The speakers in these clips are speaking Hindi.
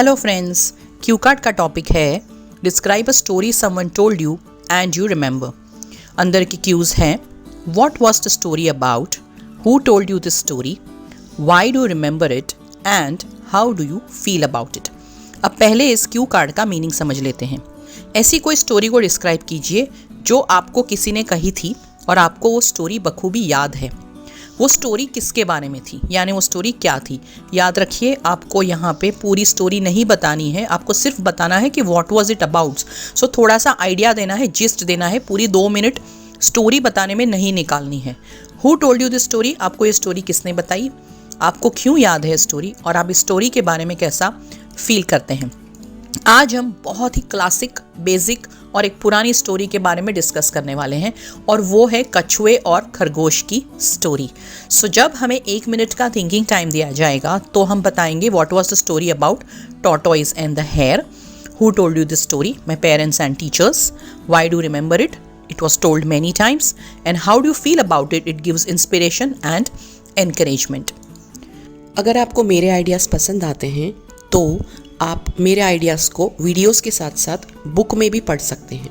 हेलो फ्रेंड्स, क्यू कार्ड का टॉपिक है describe a story someone told you and you remember. अंदर की क्यूज हैं what was the story about, who told you this story, why do you remember it and how do you feel about it. अब पहले इस क्यू कार्ड का मीनिंग समझ लेते हैं। ऐसी कोई स्टोरी को डिस्क्राइब कीजिए जो आपको किसी ने कही थी और आपको वो स्टोरी बखूबी याद है। वो स्टोरी किसके बारे में थी, यानी वो स्टोरी क्या थी। याद रखिए, आपको यहाँ पे पूरी स्टोरी नहीं बतानी है, आपको सिर्फ बताना है कि व्हाट वाज इट अबाउट। सो थोड़ा सा आइडिया देना है, जिस्ट देना है, पूरी 2 मिनट स्टोरी बताने में नहीं निकालनी है। Who told you this story, आपको ये स्टोरी किसने बताई, आपको क्यों याद है स्टोरी और आप इस स्टोरी के बारे में कैसा फील करते हैं। आज हम बहुत ही क्लासिक, बेसिक और एक पुरानी स्टोरी के बारे में डिस्कस करने वाले हैं और वो है कछुए और खरगोश की स्टोरी। सो जब हमें 1 मिनट का थिंकिंग टाइम दिया जाएगा तो हम बताएंगे what was the story about tortoise and the hare, who told you this story, my parents and teachers, why do remember it, it was told many times, and how do you feel about it, it gives inspiration and encouragement. अगर आपको मेरे आइडियाज़ पसंद आते हैं तो आप मेरे आइडियाज़ को वीडियोस के साथ साथ बुक में भी पढ़ सकते हैं।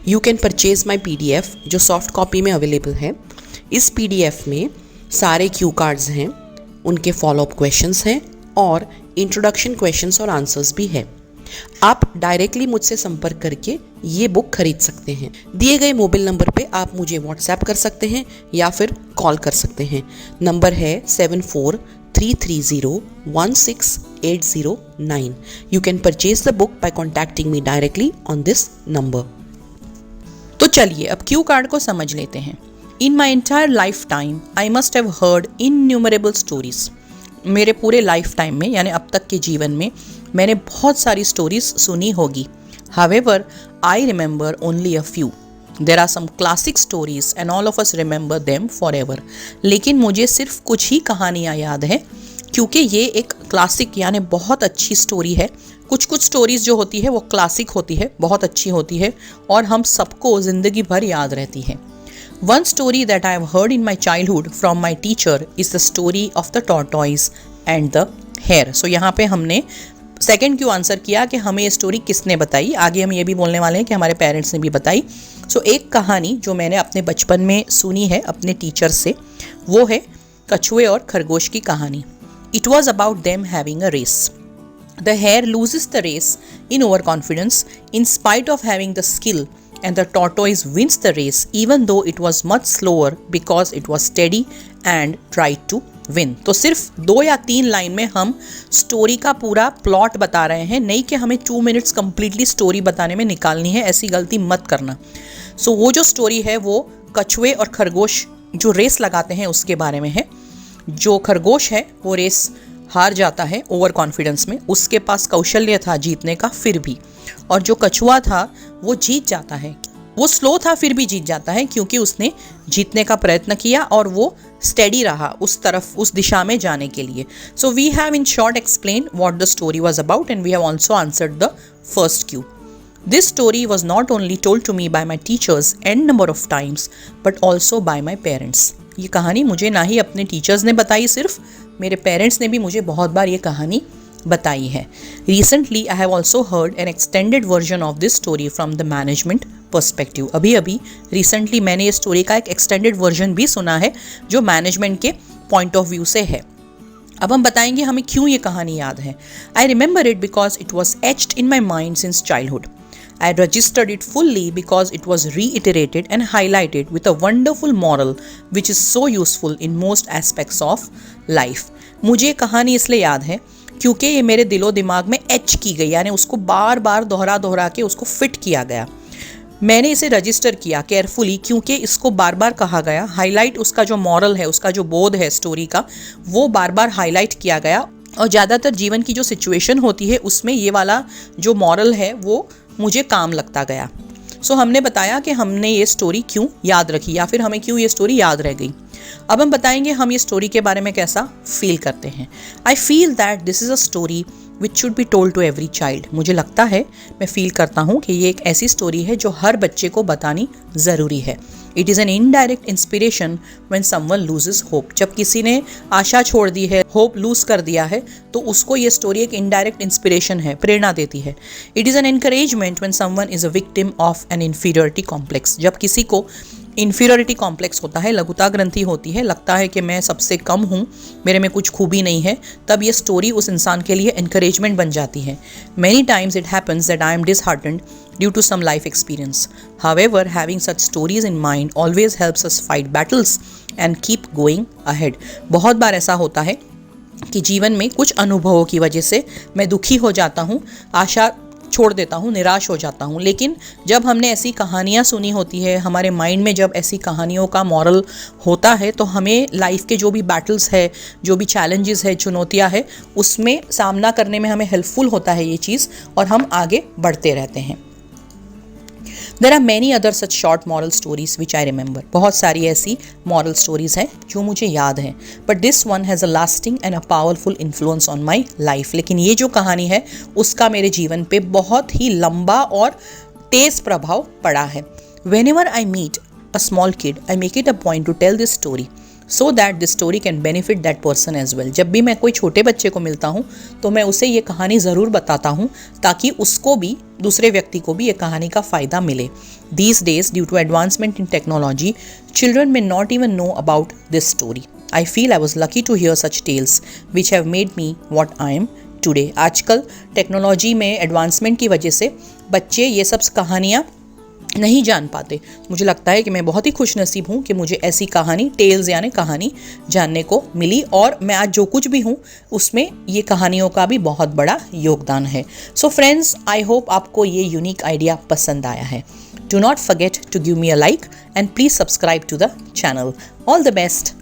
You can purchase my PDF जो सॉफ्ट कॉपी में अवेलेबल है। इस PDF में सारे क्यू कार्ड्स हैं, उनके फॉलोअप क्वेश्चंस हैं और इंट्रोडक्शन क्वेश्चंस और आंसर्स भी है। आप डायरेक्टली मुझसे संपर्क करके ये बुक खरीद सकते हैं। दिए गए मोबाइल नंबर पे आप मुझे व्हाट्सएप कर सकते हैं या फिर कॉल कर सकते हैं। नंबर है 7433016809। You can purchase the book by contacting me directly on this number. तो चलिए अब क्यू कार्ड को समझ लेते हैं। In my entire lifetime I must have heard innumerable stories. मेरे पूरे लाइफ टाइम में यानी अब तक के जीवन में मैंने बहुत सारी स्टोरीज सुनी होगी। However, I remember only a few. There are some classic stories and all of us remember them forever. लेकिन मुझे सिर्फ कुछ ही कहानियाँ याद हैं क्योंकि ये एक क्लासिक यानी बहुत अच्छी स्टोरी है। कुछ स्टोरीज जो होती है वो क्लासिक होती है, बहुत अच्छी होती है और हम सबको ज़िंदगी भर याद रहती है। One story that I have heard in my childhood from my teacher is the story of the tortoise and the hare. So यहाँ पे हमने सेकेंड क्यों आंसर किया कि हमें ये स्टोरी किसने बताई। आगे हम ये भी बोलने वाले हैं कि हमारे पेरेंट्स ने भी बताई। सो एक कहानी जो मैंने अपने बचपन में सुनी है अपने टीचर से, वो है कछुए और खरगोश की कहानी। It was about them having a race. The hare loses the race in overconfidence in spite of having the skill, and the tortoise wins the race even though it was much slower because it was steady and tried to win. तो सिर्फ 2 या 3 लाइन में हम स्टोरी का पूरा प्लॉट बता रहे हैं, नहीं कि हमें 2 मिनट्स कंप्लीटली स्टोरी बताने में निकालनी है, ऐसी गलती मत करना। सो वो जो स्टोरी है वो कछुए और खरगोश जो रेस लगाते हैं उसके बारे में है। जो खरगोश है वो रेस हार जाता है ओवर कॉन्फिडेंस में, उसके पास कौशल्य था जीतने का फिर भी, और जो कछुआ था वो जीत जाता है। वो स्लो था फिर भी जीत जाता है क्योंकि उसने जीतने का प्रयत्न किया और वो स्टेडी रहा उस तरफ, उस दिशा में जाने के लिए। So we have in short explain what the story was about and we have also answered the first Q. This story was not only told to me by my teachers n number of times but also by my parents. ये कहानी मुझे ना ही अपने टीचर्स ने बताई सिर्फ, मेरे पेरेंट्स ने भी मुझे बहुत बार ये कहानी बताई है। Recently I have also heard an extended version of this story from the management perspective. अभी रिसेंटली मैंने ये स्टोरी का एक एक्सटेंडेड वर्जन भी सुना है जो मैनेजमेंट के पॉइंट ऑफ व्यू से है। अब हम बताएंगे हमें क्यों ये कहानी याद है। I remember it because it was etched in my mind since childhood. I registered it fully because it was reiterated and highlighted with a wonderful moral which is so useful in most aspects of life. मुझे कहानी इसलिए याद है क्योंकि ये मेरे दिलो दिमाग में एच की गई, यानी उसको बार बार दोहरा के उसको फिट किया गया। मैंने इसे रजिस्टर किया केयरफुली क्योंकि इसको बार बार कहा गया, हाईलाइट उसका जो मॉरल है, उसका जो बोध है स्टोरी का, वो बार बार हाईलाइट किया गया। और ज़्यादातर जीवन की जो सिचुएशन होती है उसमें ये वाला जो मॉरल है वो मुझे काम लगता गया। सो हमने बताया कि हमने ये स्टोरी क्यों याद रखी या फिर हमें क्यों ये स्टोरी याद रह गई। अब हम बताएंगे हम ये स्टोरी के बारे में कैसा फील करते हैं। I feel that this is a story which should be told to every child. मुझे लगता है, मैं फील करता हूँ कि ये एक ऐसी स्टोरी है जो हर बच्चे को बतानी ज़रूरी है। It is an indirect inspiration when someone loses hope. जब किसी ने आशा छोड़ दी है, होप लूज कर दिया है, तो उसको ये स्टोरी एक इनडायरेक्ट इंस्पिरेशन है, प्रेरणा देती है। It is an encouragement when someone is a victim of an inferiority complex. जब किसी को इन्फीरियरिटी कॉम्प्लेक्स होता है, लघुता ग्रंथि होती है, लगता है कि मैं सबसे कम हूँ, मेरे में कुछ खूबी नहीं है, तब ये स्टोरी उस इंसान के लिए एनकरेजमेंट बन जाती है। Many times it happens that I am disheartened due to some life experience. However, having such stories in mind always helps us fight battles and keep going ahead. बहुत बार ऐसा होता है कि जीवन में कुछ अनुभवों की वजह से मैं दुखी हो जाता हूँ, आशा छोड़ देता हूँ, निराश हो जाता हूँ। लेकिन जब हमने ऐसी कहानियाँ सुनी होती है, हमारे माइंड में जब ऐसी कहानियों का मॉरल होता है, तो हमें लाइफ के जो भी बैटल्स है, जो भी चैलेंजेस है, चुनौतियाँ है, उसमें सामना करने में हमें हेल्पफुल होता है ये चीज़, और हम आगे बढ़ते रहते हैं। There are many other such short moral stories which I remember. बहुत सारी ऐसी moral stories हैं जो मुझे याद हैं, but this one has a lasting and a powerful influence on my life. लेकिन ये जो कहानी है उसका मेरे जीवन पे बहुत ही लंबा और तेज प्रभाव पड़ा है। Whenever I meet a small kid, I make it a point to tell this story so that this story can benefit that person as well. जब भी मैं कोई छोटे बच्चे को मिलता हूँ तो मैं उसे ये कहानी ज़रूर बताता हूँ ताकि उसको भी, दूसरे व्यक्ति को भी ये कहानी का फ़ायदा मिले। These days, due to advancement in technology, children may not even know about this story. I feel I was lucky to hear such tales which have made me what I am today. आजकल टेक्नोलॉजी में एडवांसमेंट की वजह से बच्चे ये सब कहानियाँ नहीं जान पाते। मुझे लगता है कि मैं बहुत ही खुशनसीब हूँ कि मुझे ऐसी कहानी, टेल्स यानी कहानी जानने को मिली, और मैं आज जो कुछ भी हूँ उसमें ये कहानियों का भी बहुत बड़ा योगदान है। सो फ्रेंड्स, आई होप आपको ये यूनिक आइडिया पसंद आया है। Do not forget to give me a like and please subscribe to the channel. All the best.